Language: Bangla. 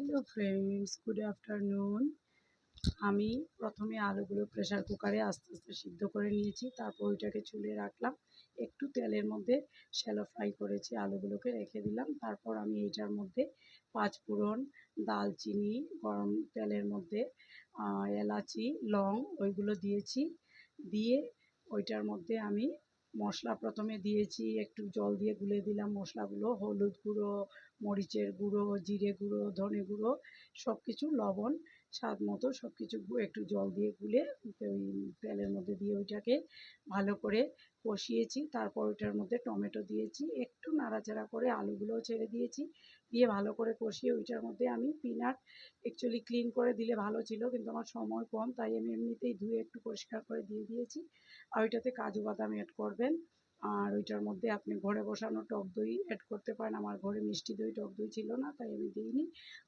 Hello friends, good afternoon. আমি প্রথমে আলুগুলো প্রেসার কুকারে আস্তে আস্তে সিদ্ধ করে নিয়েছি। তারপর ওইটাকে চুলে রাখলাম, একটু তেলের মধ্যে শ্যালো ফ্রাই করেছি, আলুগুলোকে রেখে দিলাম। তারপর আমি এইটার মধ্যে পাঁচফোড়ন, দালচিনি, গরম তেলের মধ্যে এলাচি, লং ওইগুলো দিয়েছি। দিয়ে ওইটার মধ্যে আমি মশলা প্রথমে দিয়েছি, একটু জল দিয়ে গুলে দিলাম মশলাগুলো, হলুদ গুঁড়ো, মরিচের গুঁড়ো, জিরে গুঁড়ো, ধনে গুঁড়ো, সব কিছু, লবণ স্বাদ মতো সব কিছু একটু জল দিয়ে গুলে ওই তেলের মধ্যে দিয়ে ওইটাকে ভালো করে কষিয়েছি। তারপর ওইটার মধ্যে টমেটো দিয়েছি, একটু নাড়াচাড়া করে আলুগুলোও ছেড়ে দিয়েছি, দিয়ে ভালো করে কষিয়ে ওইটার মধ্যে আমি পিনাট অ্যাকচুয়ালি ক্লিন করে দিলে ভালো ছিল, কিন্তু আমার সময় কম, তাই আমি এমনিতেই ধুয়ে একটু পরিষ্কার করে দিয়ে দিয়েছি। আর ওইটাতে কাজু বাদাম অ্যাড করবেন। আর ওইটার মধ্যে আপনি ঘরে বসানো টক দই অ্যাড করতে পারেন। আমার ঘরে মিষ্টি দই, টক দই ছিল না, তাই আমি দিইনি।